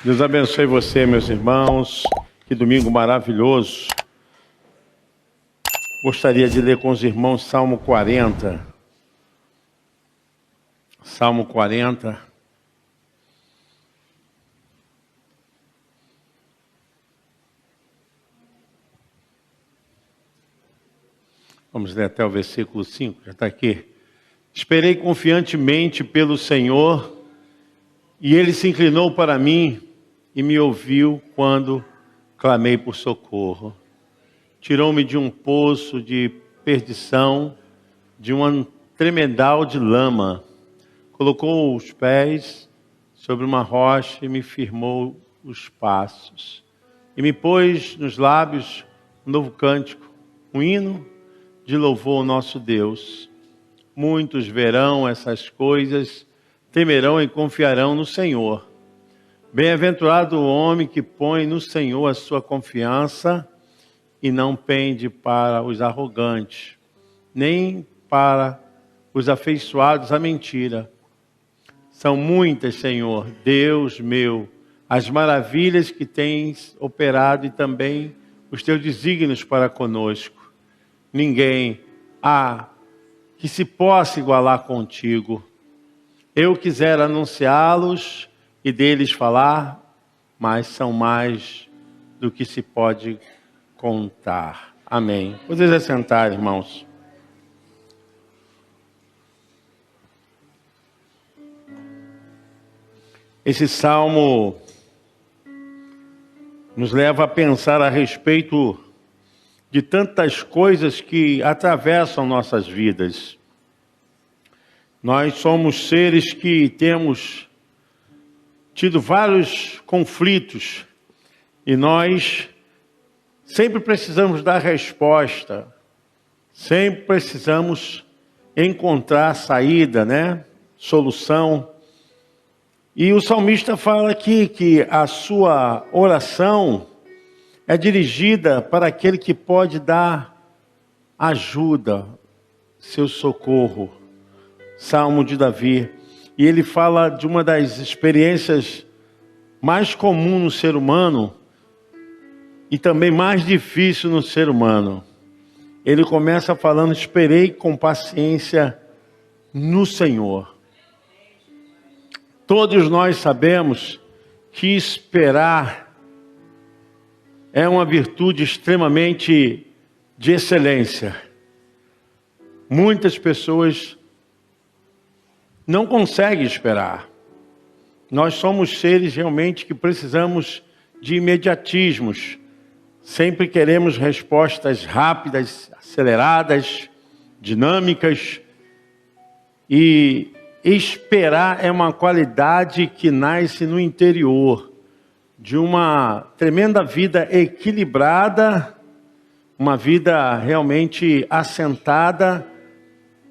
Deus abençoe você, meus irmãos. Que domingo maravilhoso. Gostaria de ler com os irmãos Salmo 40. Salmo 40. Vamos ler até o versículo 5, já está aqui. Esperei confiantemente pelo Senhor, e Ele se inclinou para mim e me ouviu quando clamei por socorro. Tirou-me de um poço de perdição, de um tremedal de lama. Colocou os pés sobre uma rocha e me firmou os passos. E me pôs nos lábios um novo cântico, um hino de louvor ao nosso Deus. Muitos verão essas coisas, temerão e confiarão no Senhor. Bem-aventurado o homem que põe no Senhor a sua confiança e não pende para os arrogantes, nem para os afeiçoados à mentira. São muitas, Senhor, Deus meu, as maravilhas que tens operado e também os teus desígnios para conosco. Ninguém há que se possa igualar contigo. Eu quisera anunciá-los e deles falar, mas são mais do que se pode contar. Amém. Vocês assentar, irmãos. Esse salmo nos leva a pensar a respeito de tantas coisas que atravessam nossas vidas. Nós somos seres que temos tido vários conflitos e nós sempre precisamos dar resposta, sempre precisamos encontrar saída, solução. E o salmista fala aqui que a sua oração é dirigida para aquele que pode dar ajuda, seu socorro. Salmo de Davi. E ele fala de uma das experiências mais comuns no ser humano e também mais difícil no ser humano. Ele começa falando: esperei com paciência no Senhor. Todos nós sabemos que esperar é uma virtude extremamente de excelência. Muitas pessoas não conseguem esperar. Nós somos seres realmente que precisamos de imediatismos. Sempre queremos respostas rápidas, aceleradas, dinâmicas. E esperar é uma qualidade que nasce no interior de uma tremenda vida equilibrada, uma vida realmente assentada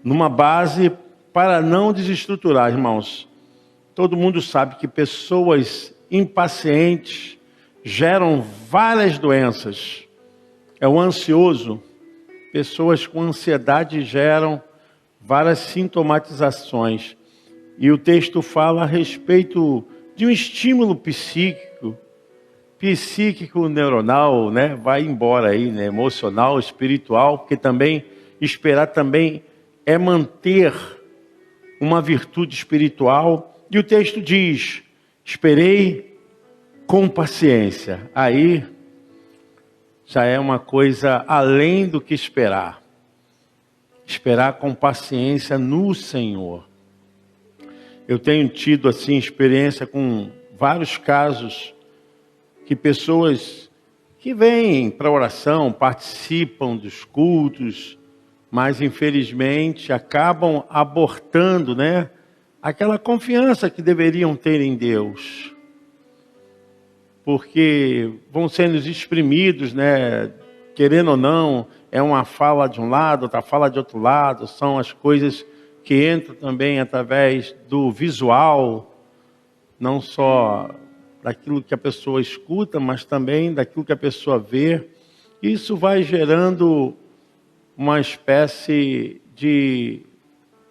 numa base para não desestruturar, irmãos. Todo mundo sabe que pessoas impacientes geram várias doenças. É o ansioso. Pessoas com ansiedade geram várias sintomatizações. E o texto fala a respeito de um estímulo psíquico neuronal, vai embora aí, emocional, espiritual, porque também esperar também é manter uma virtude espiritual. E o texto diz: esperei com paciência. Aí já é uma coisa além do que esperar. Esperar com paciência no Senhor. Eu tenho tido assim experiência com vários casos que pessoas que vêm para a oração, participam dos cultos, mas infelizmente acabam abortando, aquela confiança que deveriam ter em Deus. Porque vão sendo exprimidos, querendo ou não, é uma fala de um lado, outra fala de outro lado, são as coisas que entram também através do visual, não só daquilo que a pessoa escuta, mas também daquilo que a pessoa vê. Isso vai gerando uma espécie de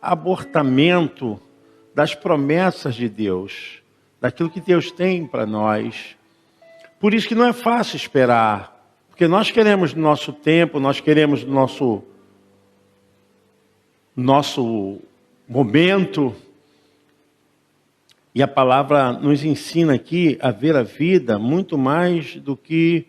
abortamento das promessas de Deus. daquilo que Deus tem para nós. Por isso que não é fácil esperar, porque nós queremos no nosso tempo, nós queremos no nosso momento. E a palavra nos ensina aqui a ver a vida muito mais do que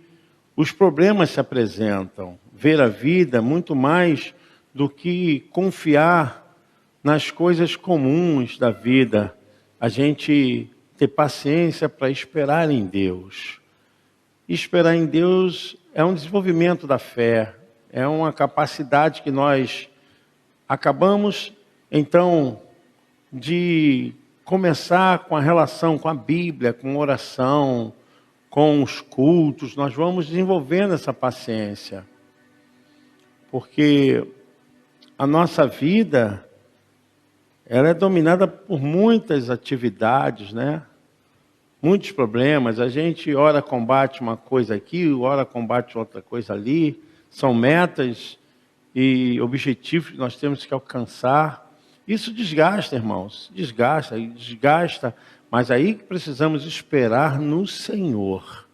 os problemas se apresentam. Ver a vida muito mais do que confiar nas coisas comuns da vida. A gente ter paciência para esperar em Deus. E esperar em Deus é um desenvolvimento da fé. É uma capacidade que nós acabamos, então, de começar com a relação com a Bíblia, com oração, com os cultos. Nós vamos desenvolvendo essa paciência. Porque a nossa vida, ela é dominada por muitas atividades, né? Muitos problemas. A gente ora combate uma coisa aqui, ora combate outra coisa ali. São metas e objetivos que nós temos que alcançar. Isso desgasta, irmãos. Desgasta. Mas aí precisamos esperar no Senhor,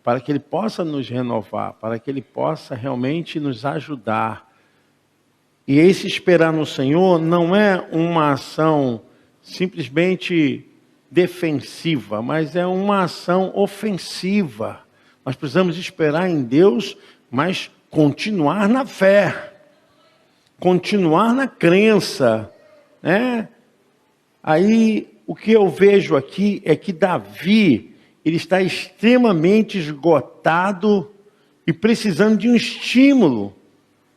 para que Ele possa nos renovar, para que Ele possa realmente nos ajudar. E esse esperar no Senhor não é uma ação simplesmente defensiva, mas é uma ação ofensiva. Nós precisamos esperar em Deus, mas continuar na fé, continuar na crença, né? Aí o que eu vejo aqui é que Davi, ele está extremamente esgotado e precisando de um estímulo,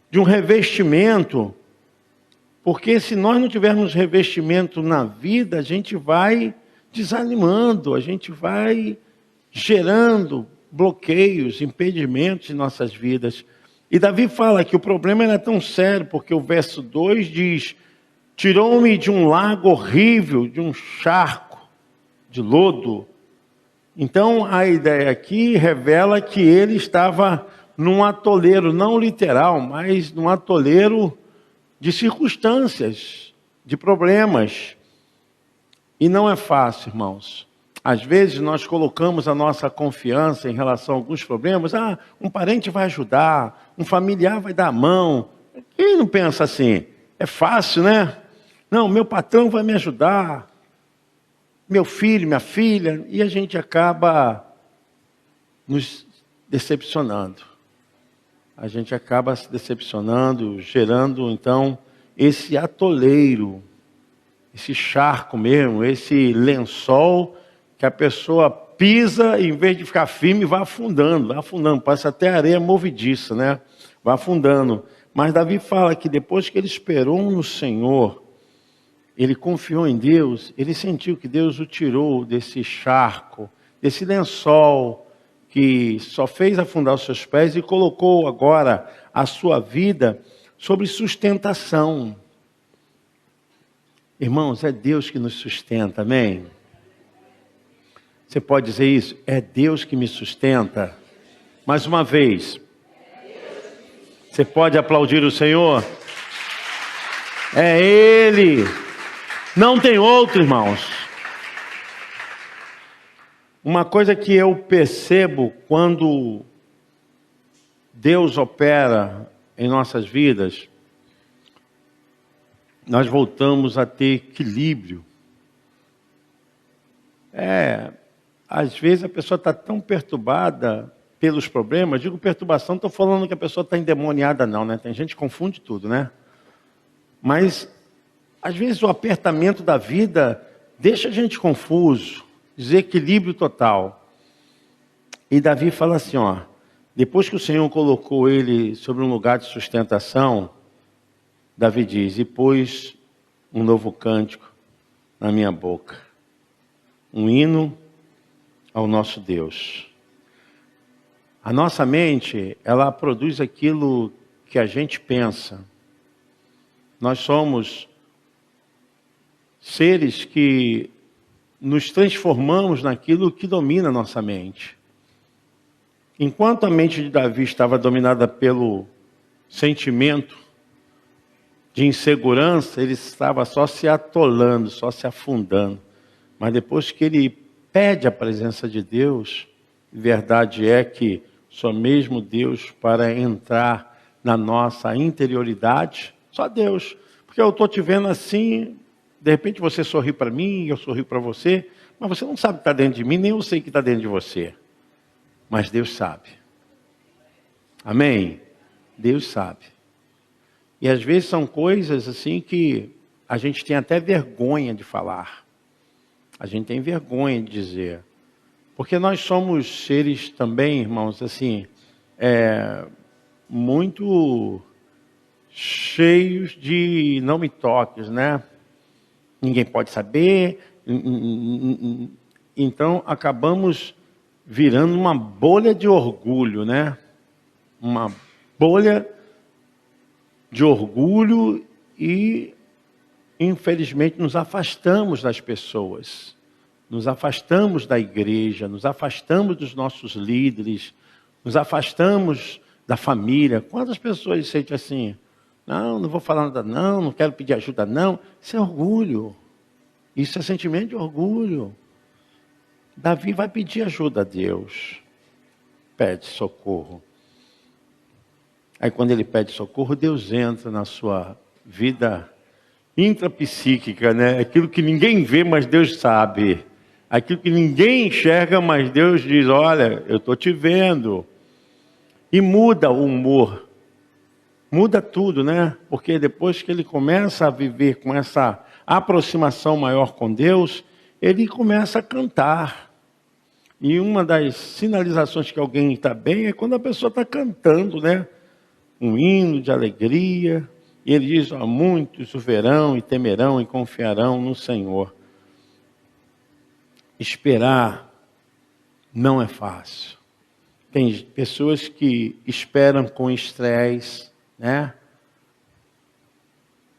de um revestimento. Porque se nós não tivermos revestimento na vida, a gente vai desanimando, a gente vai gerando bloqueios, impedimentos em nossas vidas. E Davi fala que o problema era tão sério, porque o verso 2 diz: tirou-me de um lago horrível, de um charco de lodo. Então a ideia aqui revela que ele estava num atoleiro, não literal, mas num atoleiro de circunstâncias, de problemas. E não é fácil, irmãos. Às vezes nós colocamos a nossa confiança em relação a alguns problemas. Um parente vai ajudar, um familiar vai dar a mão. Quem não pensa assim? É fácil, né? Não, meu patrão vai me ajudar, meu filho, minha filha. E a gente acaba nos decepcionando. A gente acaba se decepcionando, gerando então esse atoleiro, esse charco mesmo, esse lençol que a pessoa pisa e em vez de ficar firme vai afundando, passa até areia movediça, né? Vai afundando. Mas Davi fala que depois que ele esperou no Senhor, ele confiou em Deus, ele sentiu que Deus o tirou desse charco, desse lençol que só fez afundar os seus pés e colocou agora a sua vida sobre sustentação. Irmãos, é Deus que nos sustenta, amém? Você pode dizer isso? É Deus que me sustenta. Mais uma vez. Você pode aplaudir o Senhor? É Ele. Não tem outro, irmãos. Uma coisa que eu percebo quando Deus opera em nossas vidas, nós voltamos a ter equilíbrio. Às vezes a pessoa está tão perturbada pelos problemas. Digo perturbação, não estou falando que a pessoa está endemoniada não, né? Tem gente que confunde tudo, né? Mas, às vezes o apertamento da vida deixa a gente confuso, desequilíbrio total. E Davi fala assim, depois que o Senhor colocou ele sobre um lugar de sustentação, Davi diz: e pôs um novo cântico na minha boca, um hino ao nosso Deus. A nossa mente, ela produz aquilo que a gente pensa. Nós somos seres que nos transformamos naquilo que domina a nossa mente. Enquanto a mente de Davi estava dominada pelo sentimento de insegurança, ele estava só se atolando, só se afundando. Mas depois que ele pede a presença de Deus, verdade é que só mesmo Deus para entrar na nossa interioridade, só Deus. Porque eu estou te vendo assim, de repente você sorri para mim, eu sorri para você, mas você não sabe o que está dentro de mim, nem eu sei o que está dentro de você. Mas Deus sabe. Amém? Deus sabe. E às vezes são coisas assim que a gente tem até vergonha de falar. A gente tem vergonha de dizer. Porque nós somos seres também, irmãos, assim, muito cheios de não me toques, né? Ninguém pode saber. Então acabamos virando uma bolha de orgulho, né? Uma bolha de orgulho e, infelizmente, nos afastamos das pessoas. Nos afastamos da igreja, nos afastamos dos nossos líderes, nos afastamos da família. Quantas pessoas se sentem assim? Não vou falar nada não quero pedir ajuda não. Isso é orgulho. Isso é sentimento de orgulho. Davi vai pedir ajuda a Deus. Pede socorro. Aí quando ele pede socorro, Deus entra na sua vida intrapsíquica, né? Aquilo que ninguém vê, mas Deus sabe. Aquilo que ninguém enxerga, mas Deus diz, olha, eu estou te vendo. E muda o humor. Muda tudo, né? Porque depois que ele começa a viver com essa aproximação maior com Deus, ele começa a cantar. E uma das sinalizações que alguém está bem é quando a pessoa está cantando, né? Um hino de alegria. E ele diz, ó, muitos o verão e temerão e confiarão no Senhor. Esperar não é fácil. Tem pessoas que esperam com estresse, né?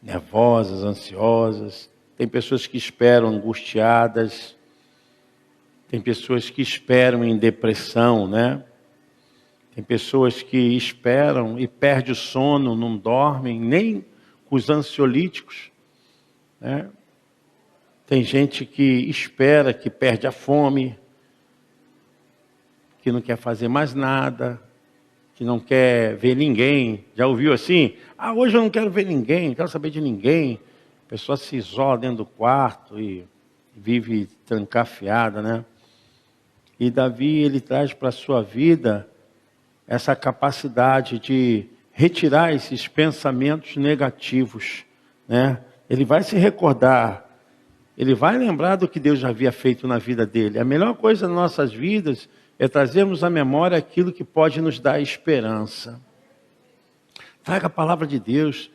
Nervosas, ansiosas. Tem pessoas que esperam angustiadas. Tem pessoas que esperam em depressão, né? Tem pessoas que esperam e perdem o sono, não dormem, nem com os ansiolíticos, né? Tem gente que espera, que perde a fome, que não quer fazer mais nada, que não quer ver ninguém. Já ouviu assim? Hoje eu não quero ver ninguém, não quero saber de ninguém. A pessoa se isola dentro do quarto e vive trancafiada, né? E Davi, ele traz para a sua vida essa capacidade de retirar esses pensamentos negativos, né? Ele vai se recordar, ele vai lembrar do que Deus já havia feito na vida dele. A melhor coisa nas nossas vidas é trazermos à memória aquilo que pode nos dar esperança. Traga a palavra de Deus,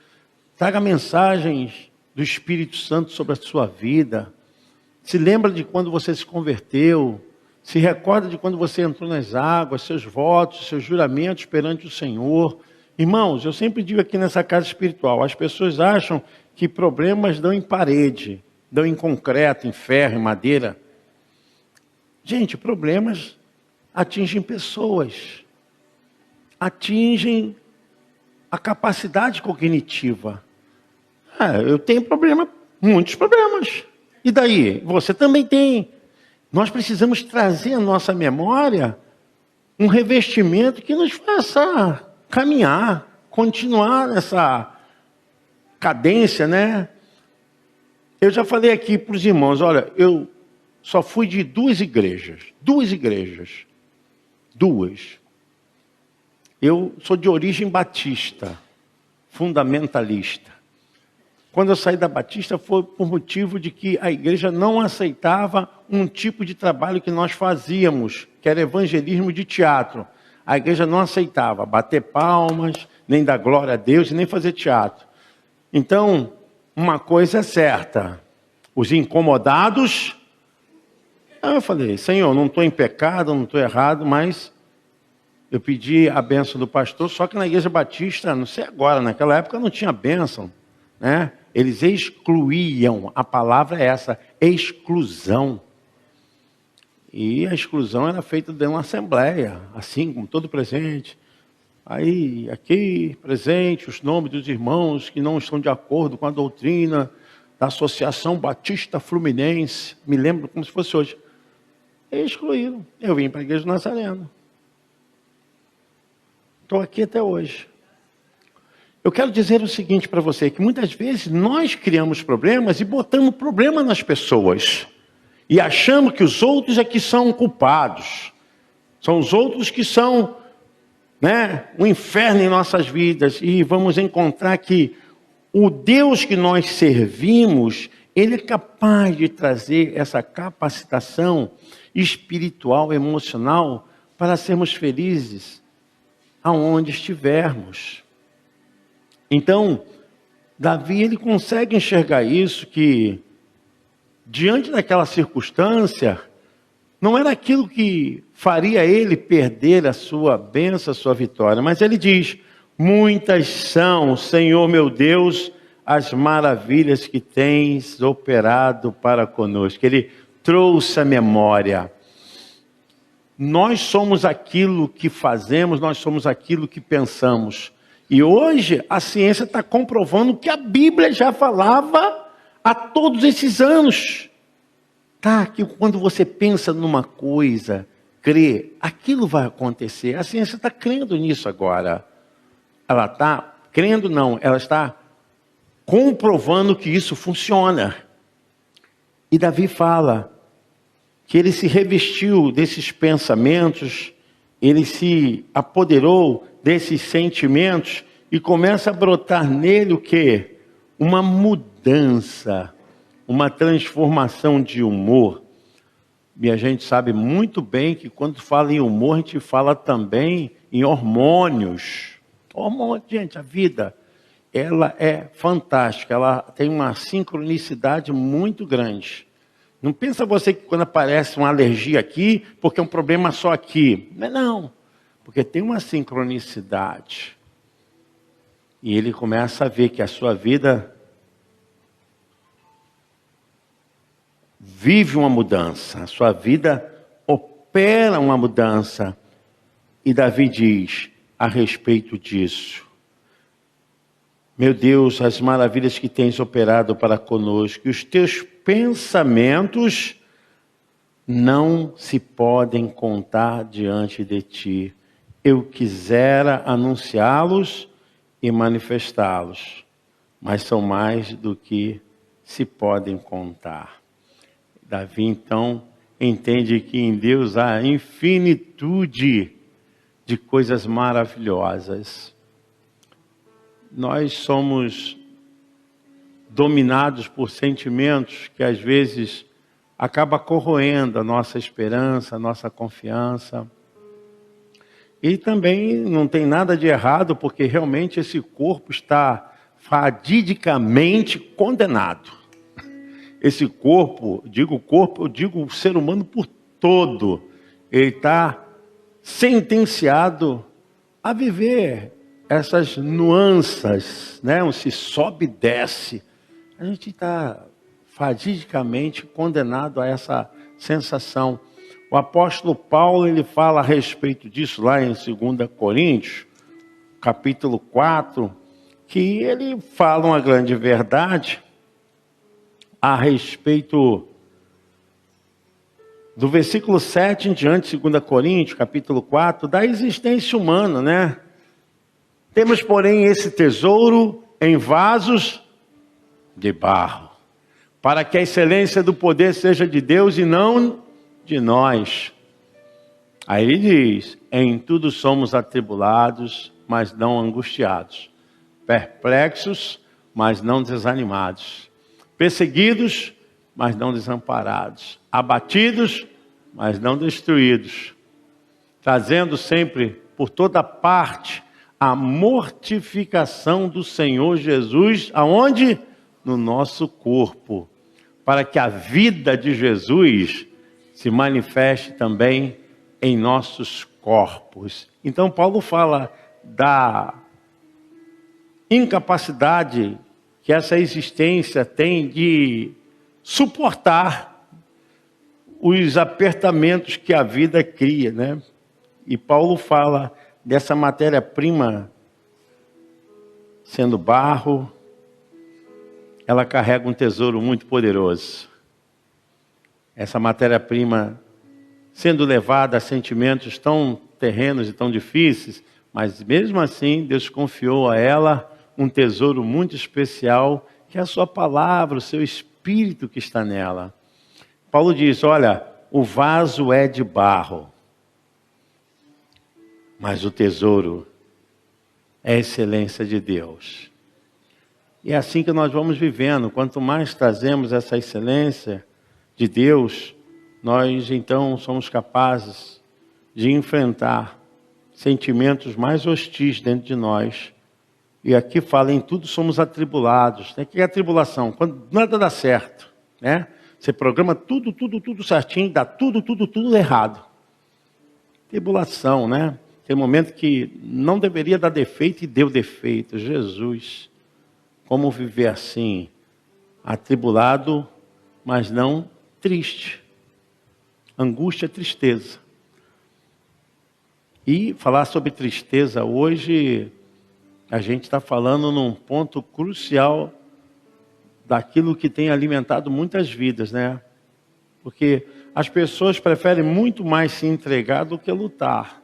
traga mensagens do Espírito Santo sobre a sua vida. Se lembra de quando você se converteu, se recorda de quando você entrou nas águas, seus votos, seus juramentos perante o Senhor. Irmãos, eu sempre digo aqui nessa casa espiritual, as pessoas acham que problemas dão em parede, dão em concreto, em ferro, em madeira. Gente, problemas atingem pessoas, atingem a capacidade cognitiva. Eu tenho problema, muitos problemas. E daí? Você também tem. Nós precisamos trazer à nossa memória um revestimento que nos faça caminhar, continuar nessa cadência, né? Eu já falei aqui para os irmãos, olha, eu só fui de duas igrejas. Eu sou de origem batista, fundamentalista. Quando eu saí da Batista foi por motivo de que a igreja não aceitava um tipo de trabalho que nós fazíamos, que era evangelismo de teatro. A igreja não aceitava bater palmas, nem dar glória a Deus, nem fazer teatro. Então, uma coisa é certa, os incomodados... Aí eu falei, Senhor, não estou em pecado, não estou errado, mas eu pedi a bênção do pastor, só que na igreja batista, não sei agora, naquela época não tinha bênção, né? Eles excluíam, a palavra é essa, exclusão. E a exclusão era feita dentro de uma assembleia, assim como todo presente. Aí, aqui, presente, os nomes dos irmãos que não estão de acordo com a doutrina da Associação Batista Fluminense, me lembro como se fosse hoje. Excluíram. Eu vim para a Igreja do Nazareno. Estou aqui até hoje. Eu quero dizer o seguinte para você, que muitas vezes nós criamos problemas e botamos problema nas pessoas. E achamos que os outros é que são culpados. São os outros que são, o inferno em nossas vidas. E vamos encontrar que o Deus que nós servimos, Ele é capaz de trazer essa capacitação espiritual, emocional, para sermos felizes aonde estivermos. Então, Davi, ele consegue enxergar isso, que diante daquela circunstância, não era aquilo que faria ele perder a sua bênção, a sua vitória. Mas ele diz, muitas são, Senhor meu Deus, as maravilhas que tens operado para conosco. Ele trouxe a memória. Nós somos aquilo que fazemos, nós somos aquilo que pensamos. E hoje a ciência está comprovando que a Bíblia já falava há todos esses anos. Que quando você pensa numa coisa, crê, aquilo vai acontecer. A ciência está crendo nisso agora. Ela está crendo não, ela está comprovando que isso funciona. E Davi fala que ele se revestiu desses pensamentos, ele se apoderou desses sentimentos e começa a brotar nele o quê? Uma mudança, uma transformação de humor. E a gente sabe muito bem que quando fala em humor, a gente fala também em hormônios. Gente, a vida, ela é fantástica, ela tem uma sincronicidade muito grande. Não pensa você que quando aparece uma alergia aqui, porque é um problema só aqui. Não, porque tem uma sincronicidade. E ele começa a ver que a sua vida vive uma mudança. A sua vida opera uma mudança. E Davi diz a respeito disso. Meu Deus, as maravilhas que tens operado para conosco, e os teus pensamentos não se podem contar diante de ti. Eu quisera anunciá-los e manifestá-los, mas são mais do que se podem contar. Davi, então, entende que em Deus há infinitude de coisas maravilhosas. Nós somos dominados por sentimentos que às vezes acaba corroendo a nossa esperança, a nossa confiança. E também não tem nada de errado, porque realmente esse corpo está fadidicamente condenado. Esse corpo, eu digo o ser humano por todo, ele está sentenciado a viver essas nuances, um se sobe e desce. A gente está fadidicamente condenado a essa sensação. O apóstolo Paulo, ele fala a respeito disso lá em 2 Coríntios, capítulo 4, que ele fala uma grande verdade a respeito do versículo 7 em diante, 2 Coríntios, capítulo 4, da existência humana, Temos, porém, esse tesouro em vasos de barro, para que a excelência do poder seja de Deus e não de nós. Aí ele diz, em tudo somos atribulados, mas não angustiados, perplexos, mas não desanimados, perseguidos, mas não desamparados, abatidos, mas não destruídos, trazendo sempre por toda parte a mortificação do Senhor Jesus, aonde? No nosso corpo, para que a vida de Jesus se manifeste também em nossos corpos. Então Paulo fala da incapacidade que essa existência tem de suportar os apertamentos que a vida cria, E Paulo fala dessa matéria-prima sendo barro, ela carrega um tesouro muito poderoso. Essa matéria-prima sendo levada a sentimentos tão terrenos e tão difíceis, mas mesmo assim Deus confiou a ela um tesouro muito especial, que é a sua palavra, o seu espírito que está nela. Paulo diz, olha, o vaso é de barro, mas o tesouro é a excelência de Deus. E é assim que nós vamos vivendo. Quanto mais trazemos essa excelência de Deus, nós então somos capazes de enfrentar sentimentos mais hostis dentro de nós. E aqui fala em tudo somos atribulados. O que é a tribulação? Quando nada dá certo, né? Você programa tudo certinho, dá tudo errado. Tribulação, né? Tem momento que não deveria dar defeito e deu defeito. Jesus, como viver assim? Atribulado, mas não triste. Angústia é tristeza. E falar sobre tristeza hoje, a gente está falando num ponto crucial daquilo que tem alimentado muitas vidas, né? Porque as pessoas preferem muito mais se entregar do que lutar.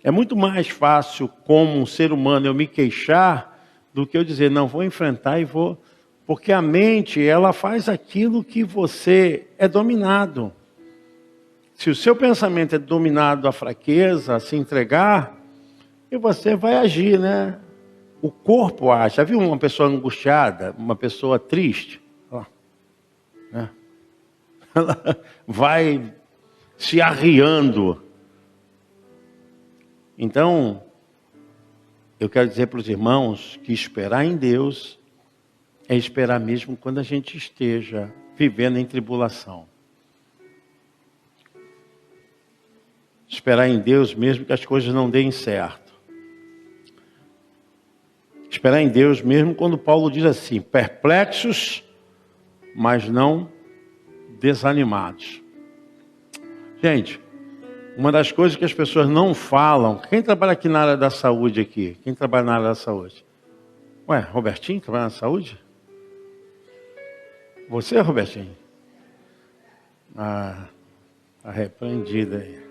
É muito mais fácil, como um ser humano, eu me queixar do que eu dizer, não, vou enfrentar e vou... Porque a mente, ela faz aquilo que você é dominado. Se o seu pensamento é dominado à fraqueza, a se entregar, e você vai agir, né? O corpo age. Já viu uma pessoa angustiada, uma pessoa triste? Né? Ela vai se arriando. Então, eu quero dizer para os irmãos que esperar em Deus é esperar mesmo quando a gente esteja vivendo em tribulação. Esperar em Deus mesmo que as coisas não deem certo. Esperar em Deus mesmo quando Paulo diz assim, perplexos, mas não desanimados. Gente, uma das coisas que as pessoas não falam, quem trabalha aqui na área da saúde aqui? Quem trabalha na área da saúde? Ué, Robertinho trabalha na saúde? Você, Robertinho? Ah, está repreendido aí.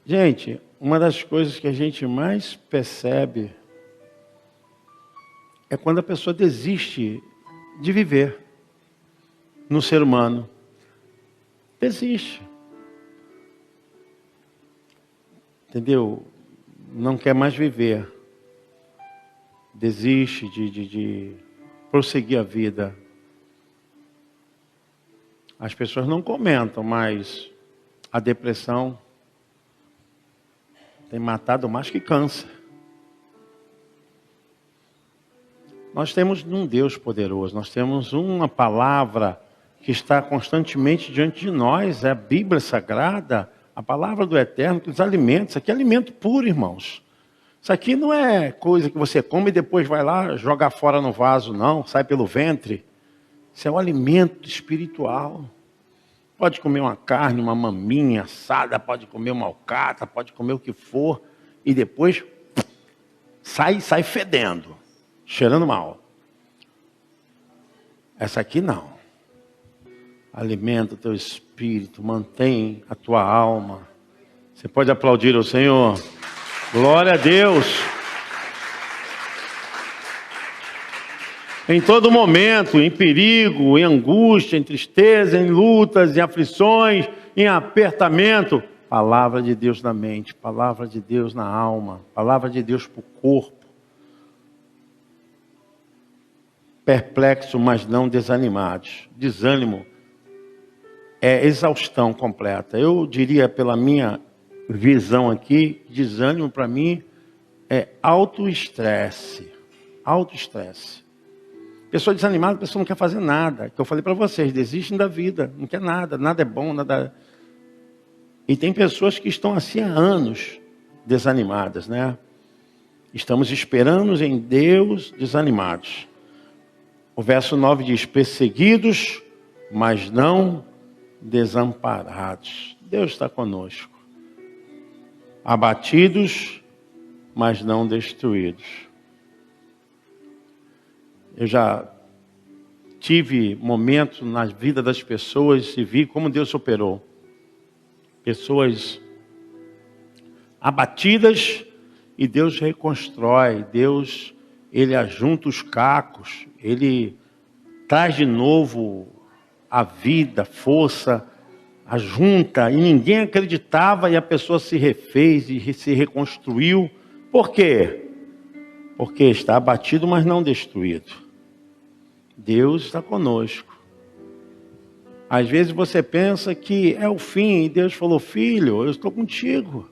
Gente, uma das coisas que a gente mais percebe é quando a pessoa desiste de viver no ser humano. Desiste. Entendeu? Não quer mais viver. Desiste de prosseguir a vida. As pessoas não comentam, mas a depressão tem matado mais que câncer. Nós temos um Deus poderoso, nós temos uma palavra que está constantemente diante de nós, é a Bíblia Sagrada, a palavra do Eterno que nos alimenta. Isso aqui é alimento puro, irmãos. Isso aqui não é coisa que você come e depois vai lá jogar fora no vaso, não, sai pelo ventre. Isso é um alimento espiritual. Pode comer uma carne, uma maminha assada, pode comer uma alcatra, pode comer o que for, e depois sai fedendo, cheirando mal. Essa aqui não. Alimenta o teu espírito, mantém a tua alma. Você pode aplaudir ao Senhor. Glória a Deus. Em todo momento, em perigo, em angústia, em tristeza, em lutas, em aflições, em apertamento, palavra de Deus na mente, palavra de Deus na alma, palavra de Deus para o corpo. Perplexo, mas não desanimados. Desânimo é exaustão completa. Eu diria, pela minha visão aqui, desânimo para mim é autoestresse. Autoestresse. Pessoa desanimada, a pessoa não quer fazer nada. Que eu falei para vocês, desistem da vida, não quer nada, nada é bom, nada. E tem pessoas que estão assim há anos desanimadas, né? Estamos esperando em Deus desanimados. O verso 9 diz, perseguidos, mas não desamparados. Deus está conosco. Abatidos, mas não destruídos. Eu já tive momentos na vida das pessoas e vi como Deus operou. Pessoas abatidas e Deus reconstrói. Deus, Ele ajunta os cacos. Ele traz de novo a vida, força, ajunta. E ninguém acreditava e a pessoa se refez e se reconstruiu. Por quê? Porque está abatido, mas não destruído. Deus está conosco. Às vezes você pensa que é o fim, e Deus falou: filho, eu estou contigo.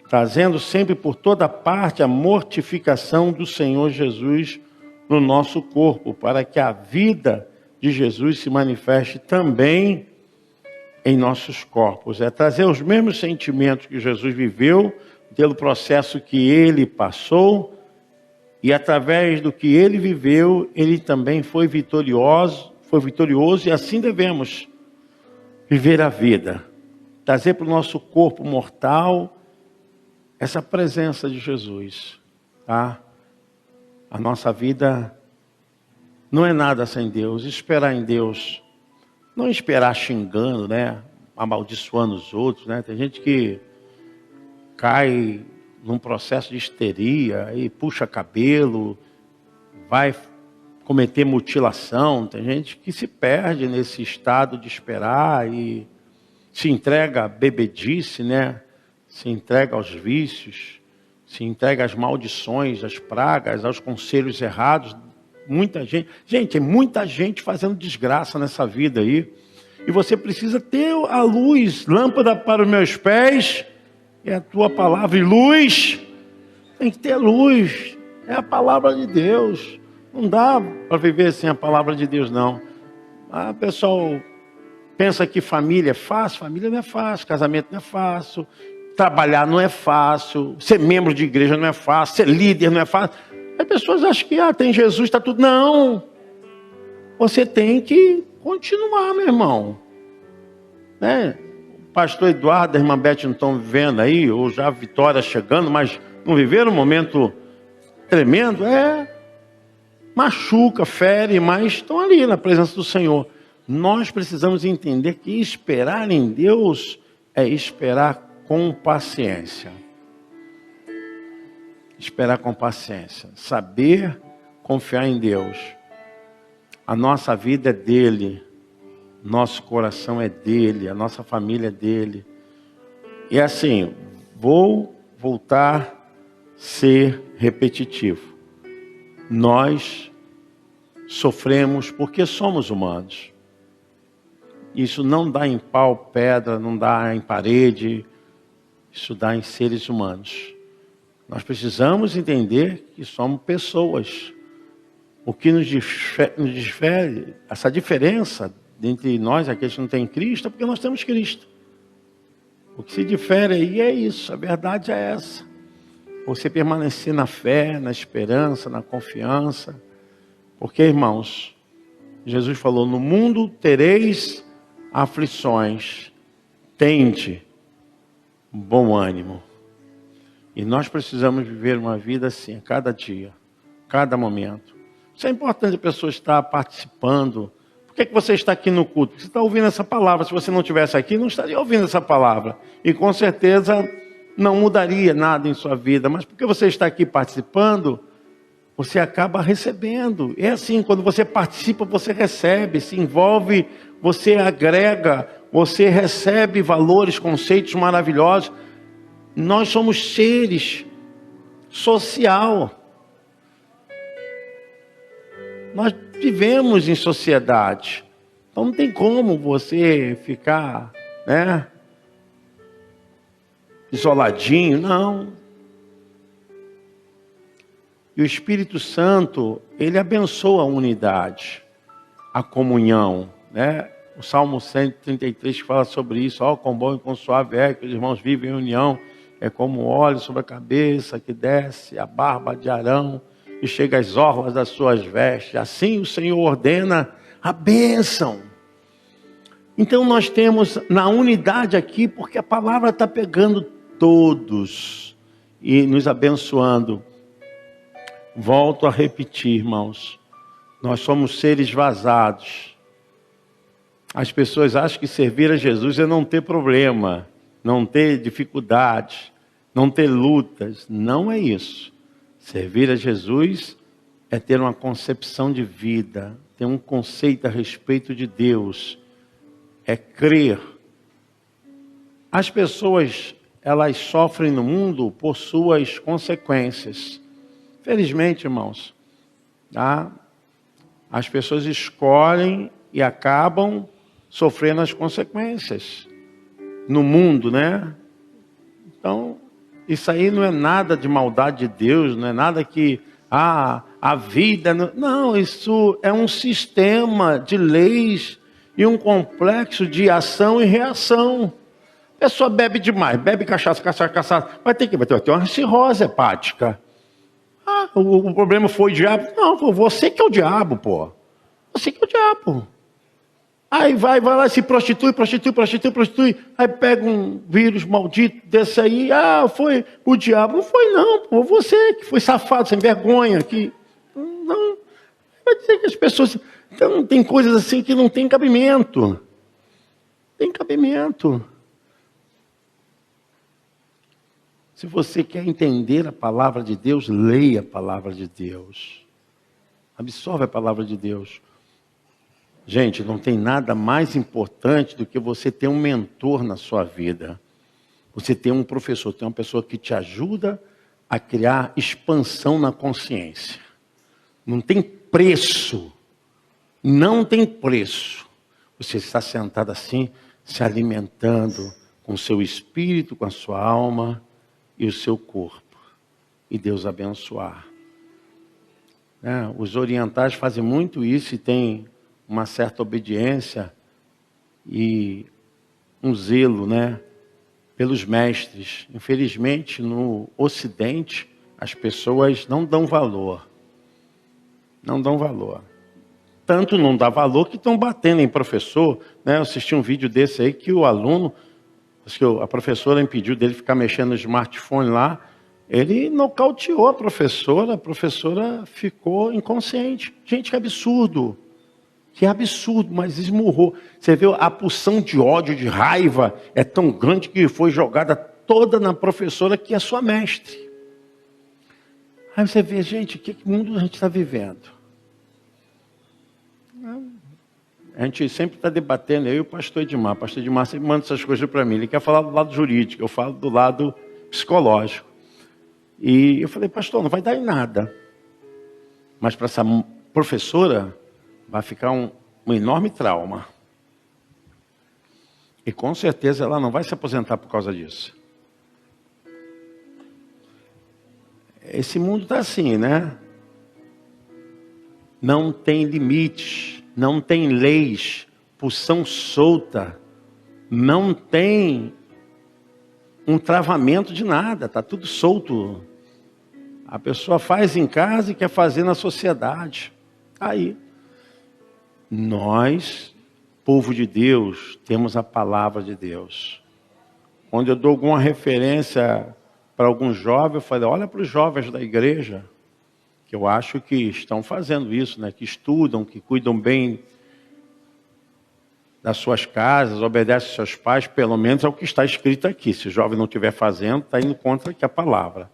Trazendo sempre por toda parte a mortificação do Senhor Jesus no nosso corpo, para que a vida de Jesus se manifeste também em nossos corpos. É trazer os mesmos sentimentos que Jesus viveu, pelo processo que ele passou, e através do que ele viveu, ele também foi vitorioso, e assim devemos viver a vida. Trazer para o nosso corpo mortal essa presença de Jesus, tá? A nossa vida não é nada sem Deus. Esperar em Deus, não esperar xingando, né? Amaldiçoando os outros, né? Tem gente que cai num processo de histeria e puxa cabelo, vai cometer mutilação. Tem gente que se perde nesse estado de esperar e se entrega à bebedice, né? Se entrega aos vícios, se entrega às maldições, às pragas, aos conselhos errados. Muita gente, é muita gente fazendo desgraça nessa vida aí. E você precisa ter a luz, lâmpada para os meus pés, é a tua palavra. E luz, tem que ter luz, é a palavra de Deus. Não dá para viver sem a palavra de Deus, não. O pessoal pensa que família é fácil. Família não é fácil, casamento não é fácil, trabalhar não é fácil, ser membro de igreja não é fácil, ser líder não é fácil. As pessoas acham que tem Jesus, está tudo. Não, você tem que continuar, meu irmão, né? O pastor Eduardo e a irmã Beth não estão vivendo aí, ou já a Vitória chegando, mas não viveram um momento tremendo. Machuca, fere, mas estão ali na presença do Senhor. Nós precisamos entender que esperar em Deus é esperar com paciência. Esperar com paciência. Saber confiar em Deus. A nossa vida é dele. Nosso coração é dele. A nossa família é dele. E assim, vou voltar a ser repetitivo. Nós sofremos porque somos humanos. Isso não dá em pau, pedra, não dá em parede. Isso dá em seres humanos. Nós precisamos entender que somos pessoas. O que nos difere, essa diferença entre nós, aqueles que não têm Cristo, é porque nós temos Cristo. O que se difere aí é isso, a verdade é essa. Você permanecer na fé, na esperança, na confiança. Porque, irmãos, Jesus falou: no mundo tereis aflições, tende bom ânimo. E nós precisamos viver uma vida assim, a cada dia, cada momento. Isso é importante a pessoa estar participando. Por que você está aqui no culto? Você está ouvindo essa palavra. Se você não estivesse aqui, não estaria ouvindo essa palavra. E com certeza não mudaria nada em sua vida. Mas porque você está aqui participando, você acaba recebendo. É assim, quando você participa, você recebe, se envolve, você agrega, você recebe valores, conceitos maravilhosos. Nós somos seres social. Nós vivemos em sociedade. Então não tem como você ficar, né, isoladinho, não. E o Espírito Santo, ele abençoa a unidade, a comunhão, né? O Salmo 133 fala sobre isso. Ó, quão bom e quão suave é que os irmãos vivem em união. É como óleo sobre a cabeça que desce a barba de Arão e chega às orlas das suas vestes. Assim o Senhor ordena a bênção. Então nós temos na unidade aqui, porque a palavra está pegando todos e nos abençoando. Volto a repetir, irmãos. Nós somos seres vazados. As pessoas acham que servir a Jesus é não ter problema, não ter dificuldades, não ter lutas. Não é isso. Servir a Jesus é ter uma concepção de vida, ter um conceito a respeito de Deus. É crer. As pessoas, elas sofrem no mundo por suas consequências. Felizmente, irmãos, tá? As pessoas escolhem e acabam sofrendo as consequências no mundo, né? Então, isso aí não é nada de maldade de Deus, não é nada que a vida... Não, isso é um sistema de leis e um complexo de ação e reação. A pessoa bebe demais, bebe cachaça, vai ter uma cirrose hepática. O problema foi o diabo? Não, foi você que é o diabo, pô. Você que é o diabo. Aí vai lá, se prostitui. Aí pega um vírus maldito desse aí. Foi o diabo. Não foi não, pô. Você que foi safado, sem vergonha. Não. Vai dizer que as pessoas... Então tem coisas assim que não tem cabimento. Tem cabimento. Se você quer entender a palavra de Deus, leia a palavra de Deus. Absorve a palavra de Deus. Gente, não tem nada mais importante do que você ter um mentor na sua vida. Você ter um professor, ter uma pessoa que te ajuda a criar expansão na consciência. Não tem preço. Não tem preço. Você está sentado assim, se alimentando com o seu espírito, com a sua alma e o seu corpo. E Deus abençoar. Os orientais fazem muito isso e têm uma certa obediência e um zelo, pelos mestres. Infelizmente, no Ocidente, as pessoas não dão valor. Não dão valor. Tanto não dá valor que estão batendo em professor. Eu assisti um vídeo desse aí que o aluno, a professora impediu dele ficar mexendo no smartphone lá. Ele nocauteou a professora ficou inconsciente. Gente, que absurdo. Que absurdo, mas esmurrou. Você vê a pulsão de ódio, de raiva, é tão grande que foi jogada toda na professora que é sua mestre. Aí você vê, gente, que mundo a gente está vivendo? A gente sempre está debatendo, eu e o pastor Edmar. O pastor Edmar sempre manda essas coisas para mim. Ele quer falar do lado jurídico, eu falo do lado psicológico. E eu falei, pastor, não vai dar em nada. Mas para essa professora vai ficar um enorme trauma. E com certeza ela não vai se aposentar por causa disso. Esse mundo está assim, Não tem limites, não tem leis, pulsão solta, não tem um travamento de nada, está tudo solto. A pessoa faz em casa e quer fazer na sociedade. Aí, nós, povo de Deus, temos a palavra de Deus. Quando eu dou alguma referência para algum jovem, eu falo, olha para os jovens da igreja, que eu acho que estão fazendo isso, que estudam, que cuidam bem das suas casas, obedecem aos seus pais, pelo menos é o que está escrito aqui. Se o jovem não estiver fazendo, está indo contra aqui a palavra.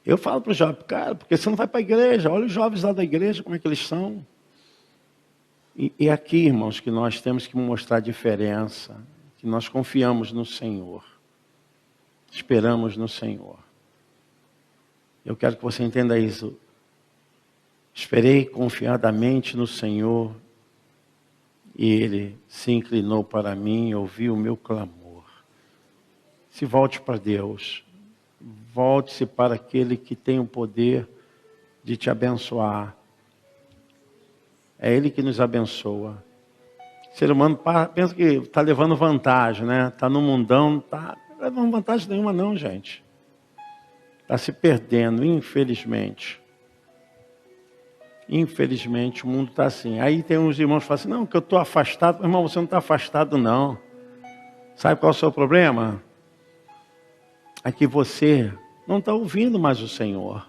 Eu falo para o jovem, cara, porque você não vai para a igreja, olha os jovens lá da igreja, como é que eles são. E aqui, irmãos, que nós temos que mostrar a diferença, que nós confiamos no Senhor, esperamos no Senhor. Eu quero que você entenda isso. Esperei confiadamente no Senhor e Ele se inclinou para mim e ouviu o meu clamor. Se volte para Deus. Volte-se para aquele que tem o poder de te abençoar. É Ele que nos abençoa. O ser humano pensa que está levando vantagem, Está no mundão, não está levando vantagem nenhuma não, gente. Está se perdendo, infelizmente. Infelizmente o mundo está assim. Aí tem uns irmãos que falam assim, não, que eu estou afastado. Irmão, você não está afastado não. Sabe qual é o seu problema? É que você não está ouvindo mais o Senhor.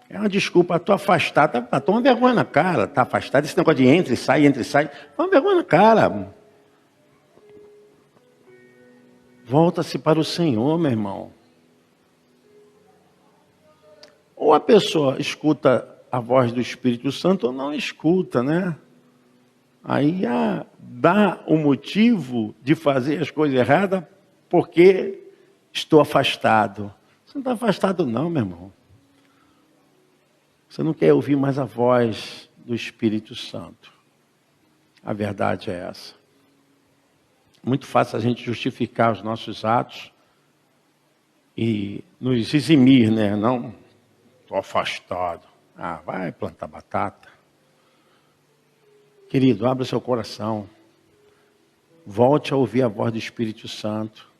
É uma desculpa, estou afastado, toma vergonha na cara, está afastado, esse negócio de entra e sai, toma vergonha na cara. Volta-se para o Senhor, meu irmão. Ou a pessoa escuta a voz do Espírito Santo ou não escuta, né? Aí dá o motivo de fazer as coisas erradas porque estou afastado. Você não está afastado não, meu irmão. Você não quer ouvir mais a voz do Espírito Santo. A verdade é essa. Muito fácil a gente justificar os nossos atos e nos eximir, né? Não, estou afastado. Vai plantar batata. Querido, abra seu coração. Volte a ouvir a voz do Espírito Santo.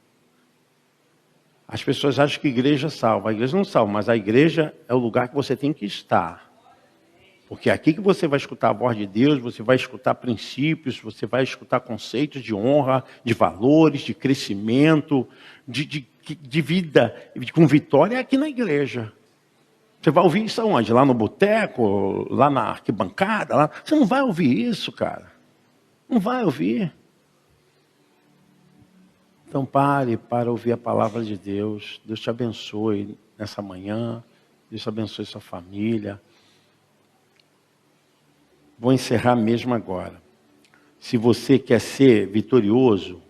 As pessoas acham que a igreja salva. A igreja não salva, mas a igreja é o lugar que você tem que estar. Porque é aqui que você vai escutar a voz de Deus, você vai escutar princípios, você vai escutar conceitos de honra, de valores, de crescimento, de vida com vitória, é aqui na igreja. Você vai ouvir isso aonde? Lá no boteco, lá na arquibancada? Lá? Você não vai ouvir isso, cara. Não vai ouvir. Então pare para ouvir a palavra de Deus. Deus te abençoe nessa manhã. Deus te abençoe sua família. Vou encerrar mesmo agora. Se você quer ser vitorioso,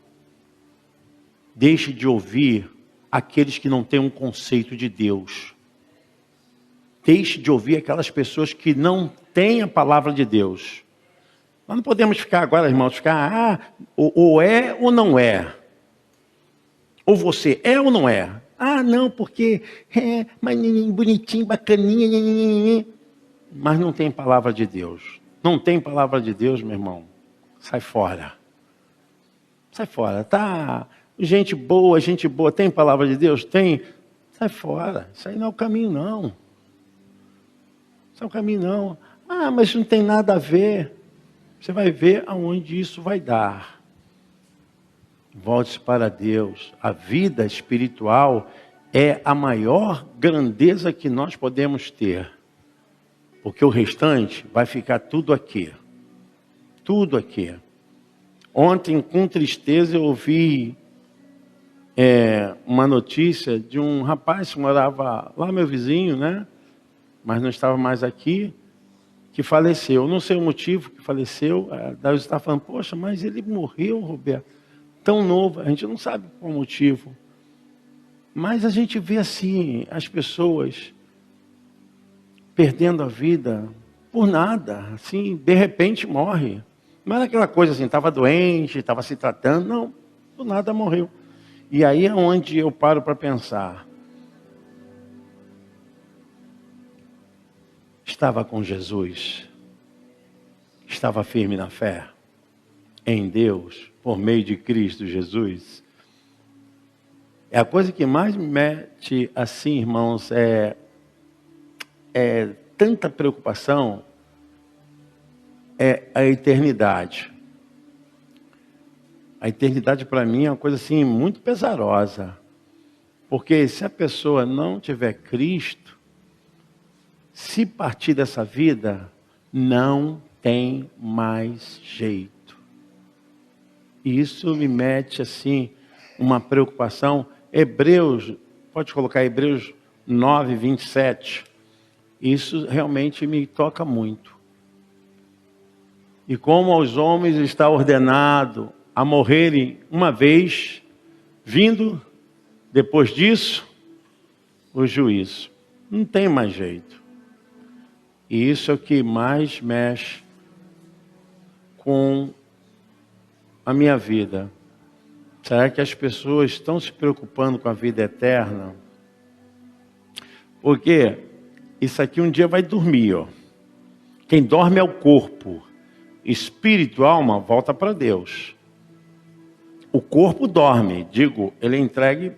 deixe de ouvir aqueles que não têm um conceito de Deus. Deixe de ouvir aquelas pessoas que não têm a palavra de Deus. Nós não podemos ficar agora, irmãos, ou é ou não é. Ou você é ou não é? Não, porque mas bonitinho, bacaninha. Mas não tem palavra de Deus. Não tem palavra de Deus, meu irmão. Sai fora. Sai fora. Tá, gente boa, tem palavra de Deus? Tem. Sai fora. Isso aí não é o caminho, não. Isso é o caminho, não. Mas não tem nada a ver. Você vai ver aonde isso vai dar. Volte-se para Deus. A vida espiritual é a maior grandeza que nós podemos ter. Porque o restante vai ficar tudo aqui. Tudo aqui. Ontem, com tristeza, eu ouvi uma notícia de um rapaz que morava lá, meu vizinho, né? Mas não estava mais aqui, que faleceu. Eu não sei o motivo que faleceu. Daí você está falando, poxa, mas ele morreu, Roberto, tão novo. A gente não sabe qual o motivo. Mas a gente vê assim, as pessoas perdendo a vida por nada. Assim, de repente morre. Não era aquela coisa assim, estava doente, estava se tratando. Não, do nada morreu. E aí é onde eu paro para pensar. Estava com Jesus. Estava firme na fé. Em Deus, por meio de Cristo Jesus. É a coisa que mais me mete assim, irmãos, é tanta preocupação, é a eternidade. A eternidade para mim é uma coisa assim muito pesarosa. Porque se a pessoa não tiver Cristo, se partir dessa vida, não tem mais jeito. E isso me mete assim uma preocupação. Hebreus, pode colocar Hebreus 9, 27. Isso realmente me toca muito. E como aos homens está ordenado a morrerem uma vez, vindo depois disso o juízo. Não tem mais jeito. E isso é o que mais mexe com a minha vida. Será que as pessoas estão se preocupando com a vida eterna? Porque isso aqui um dia vai dormir, ó. Quem dorme é o corpo. Espírito, alma, volta para Deus. O corpo dorme, ele é entregue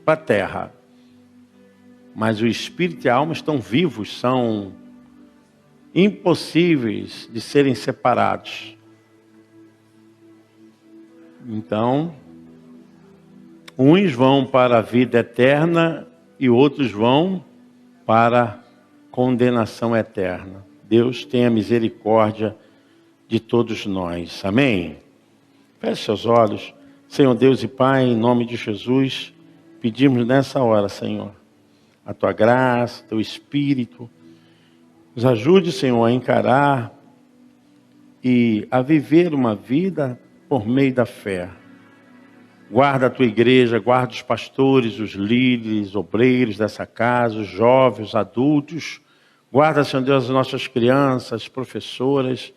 para a terra. Mas o espírito e a alma estão vivos, são impossíveis de serem separados. Então, Uns vão para a vida eterna e outros vão para a condenação eterna. Deus tenha misericórdia de todos nós. Amém? Feche seus olhos. Senhor Deus e Pai, em nome de Jesus, pedimos nessa hora, Senhor, a Tua graça, Teu Espírito. Nos ajude, Senhor, a encarar e a viver uma vida por meio da fé. Guarda a Tua igreja, guarda os pastores, os líderes, obreiros dessa casa, os jovens, os adultos. Guarda, Senhor Deus, as nossas crianças, professoras,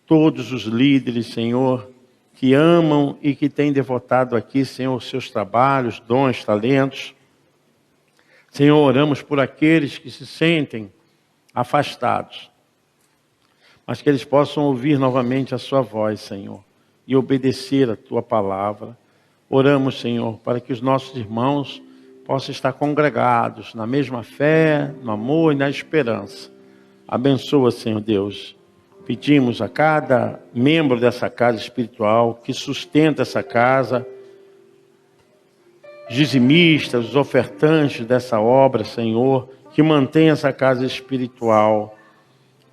todos os líderes, Senhor, que amam e que têm devotado aqui, Senhor, os seus trabalhos, dons, talentos. Senhor, oramos por aqueles que se sentem afastados, mas que eles possam ouvir novamente a Sua voz, Senhor, e obedecer a Tua palavra. Oramos, Senhor, para que os nossos irmãos possam estar congregados na mesma fé, no amor e na esperança. Abençoa, Senhor Deus. Pedimos a cada membro dessa casa espiritual que sustenta essa casa, dizimistas, os ofertantes dessa obra, Senhor, que mantém essa casa espiritual.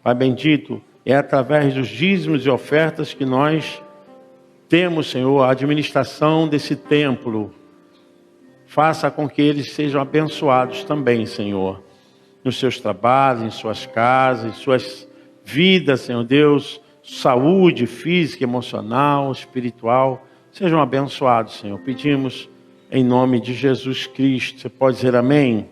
Pai bendito, é através dos dízimos e ofertas que nós temos, Senhor, a administração desse templo. Faça com que eles sejam abençoados também, Senhor, nos seus trabalhos, em suas casas, em suas vidas, Senhor Deus, saúde física, emocional, espiritual, sejam abençoados, Senhor. Pedimos em nome de Jesus Cristo. Você pode dizer amém?